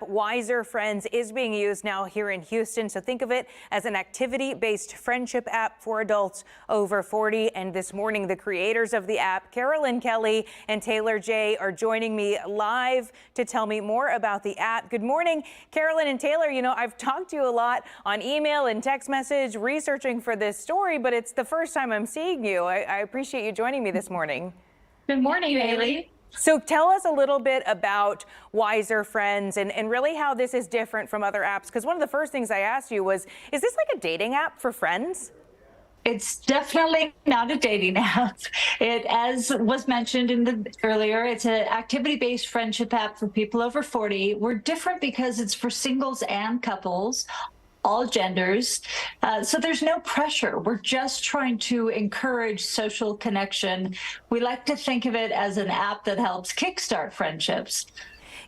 Wyzr Friends is being used now here in Houston. So think of it as an activity-based friendship app for adults over 40. And this morning, the creators of the app, Carolyn Kelly and Taylor J, are joining me live to tell me more about the app. Good morning, Carolyn and Taylor. You know, I've talked to you a lot on email and text message researching for this story, but it's the first time I'm seeing you. I appreciate you joining me this morning. Good morning, Haley. So tell us a little bit about Wyzr Friends and really how this is different from other apps. Because one of the first things I asked you was, is this like a dating app for friends? It's definitely not a dating app. It, as was mentioned earlier, it's an activity-based friendship app for people over 40. We're different because it's for singles and couples, all genders. So there's no pressure. We're just trying to encourage social connection. We like to think of it as an app that helps kickstart friendships.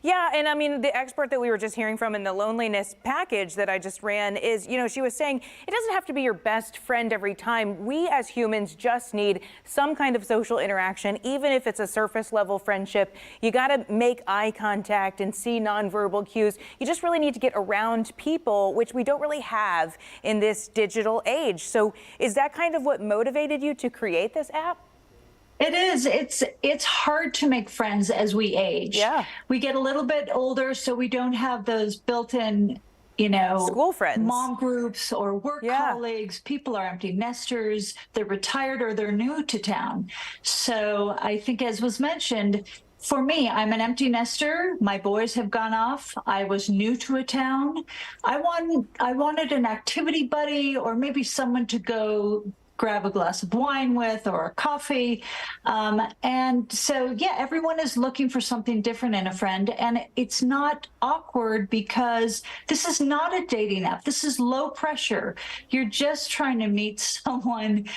Yeah, and I mean, the expert that we were just hearing from in the loneliness package that I just ran is, you know, she was saying it doesn't have to be your best friend every time. We as humans just need some kind of social interaction, even if it's a surface level friendship. You got to make eye contact and see nonverbal cues. You just really need to get around people, which we don't really have in this digital age. So is that kind of what motivated you to create this app? It is. It's hard to make friends as we age. Yeah. We get a little bit older, so we don't have those built-in, you know, school friends, mom groups or work colleagues. People are empty nesters. They're retired or they're new to town. So I think, as was mentioned, for me, I'm an empty nester. My boys have gone off. I was new to a town. I wanted an activity buddy or maybe someone to go grab a glass of wine with or a coffee. And so, yeah, everyone is looking for something different in a friend. And it's not awkward because this is not a dating app. This is low pressure. You're just trying to meet someone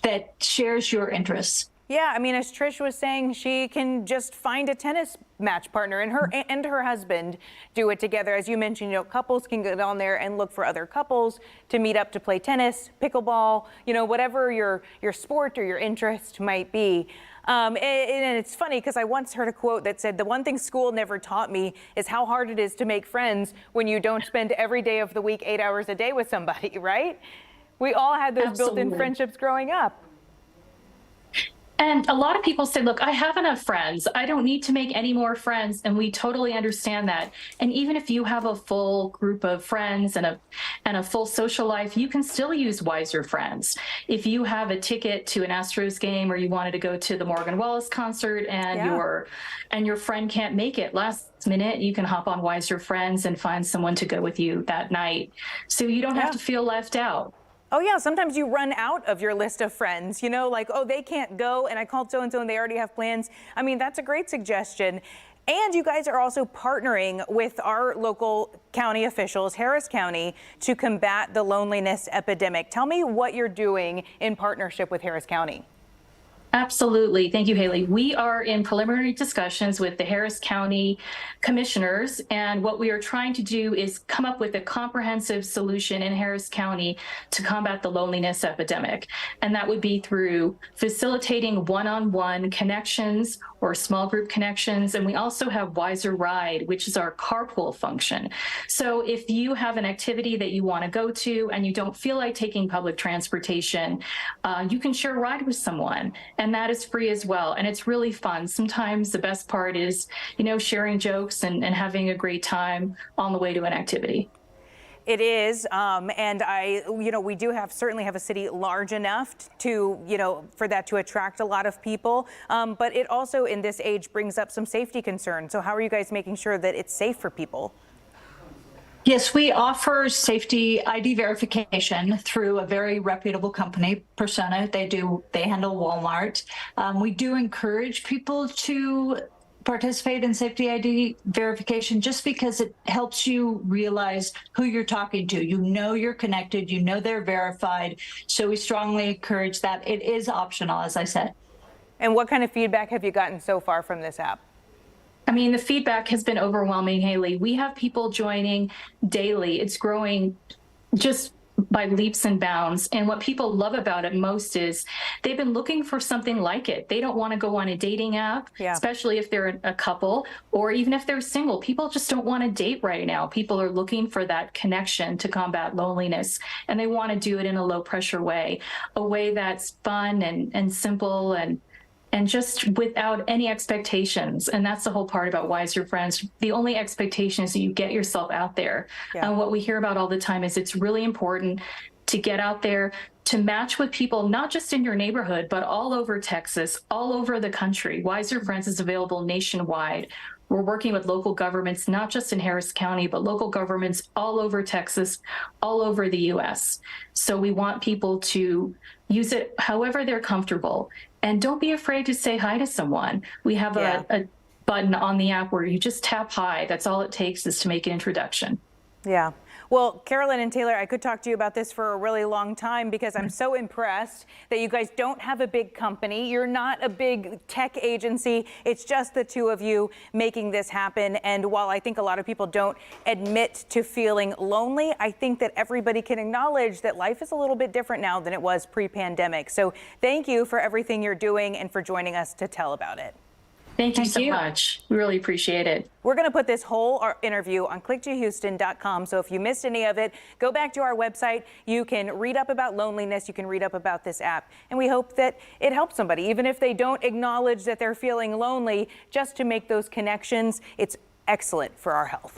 that shares your interests. Yeah, I mean, as Trish was saying, she can just find a tennis match partner and her husband do it together. As you mentioned, you know, couples can get on there and look for other couples to meet up to play tennis, pickleball, you know, whatever your sport or your interest might be. And it's funny because I once heard a quote that said, the one thing school never taught me is how hard it is to make friends when you don't spend every day of the week 8 hours a day with somebody, right? We all had those built-in friendships growing up. And a lot of people say, look, I have enough friends. I don't need to make any more friends. And we totally understand that. And even if you have a full group of friends and a full social life, you can still use Wyzr Friends. If you have a ticket to an Astros game or you wanted to go to the Morgan Wallis concert and your friend can't make it last minute, you can hop on Wyzr Friends and find someone to go with you that night. So you don't have to feel left out. Oh, yeah. Sometimes you run out of your list of friends, you know, like, oh, they can't go. And I called so-and-so and they already have plans. I mean, that's a great suggestion. And you guys are also partnering with our local county officials, Harris County, to combat the loneliness epidemic. Tell me what you're doing in partnership with Harris County. Absolutely. Thank you, Haley. We are in preliminary discussions with the Harris County commissioners, and what we are trying to do is come up with a comprehensive solution in Harris County to combat the loneliness epidemic. And that would be through facilitating one-on-one connections or small group connections. And we also have Wyzr Ride, which is our carpool function. So if you have an activity that you want to go to and you don't feel like taking public transportation, you can share a ride with someone. And that is free as well. And it's really fun. Sometimes the best part is, you know, sharing jokes and having a great time on the way to an activity. It is, and we do certainly have a city large enough to, for that to attract a lot of people. But it also, in this age, brings up some safety concerns. So how are you guys making sure that it's safe for people? Yes, we offer safety ID verification through a very reputable company, Persona. They handle Walmart. We do encourage people to participate in safety ID verification just because it helps you realize who you're talking to. You know you're connected, you know they're verified. So we strongly encourage that. It is optional, as I said. And what kind of feedback have you gotten so far from this app? I mean, the feedback has been overwhelming, Haley. We have people joining daily. It's growing just by leaps and bounds. And what people love about it most is they've been looking for something like it. They don't want to go on a dating app, especially if they're a couple, or even if they're single. People just don't want to date right now. People are looking for that connection to combat loneliness, and they want to do it in a low pressure way, a way that's fun and simple and just without any expectations. And that's the whole part about Wyzr Friends. The only expectation is that you get yourself out there. And what we hear about all the time is it's really important to get out there, to match with people, not just in your neighborhood, but all over Texas, all over the country. Wyzr Friends is available nationwide. We're working with local governments, not just in Harris County, but local governments all over Texas, all over the US. So we want people to use it however they're comfortable. And don't be afraid to say hi to someone. We have a button on the app where you just tap hi. That's all it takes is to make an introduction. Yeah. Well, Carolyn and Taylor, I could talk to you about this for a really long time because I'm so impressed that you guys don't have a big company. You're not a big tech agency. It's just the two of you making this happen. And while I think a lot of people don't admit to feeling lonely, I think that everybody can acknowledge that life is a little bit different now than it was pre-pandemic. So thank you for everything you're doing and for joining us to tell about it. Thank you so much. We really appreciate it. We're going to put this whole interview on click2houston.com. So if you missed any of it, go back to our website. You can read up about loneliness. You can read up about this app. And we hope that it helps somebody, even if they don't acknowledge that they're feeling lonely, just to make those connections. It's excellent for our health.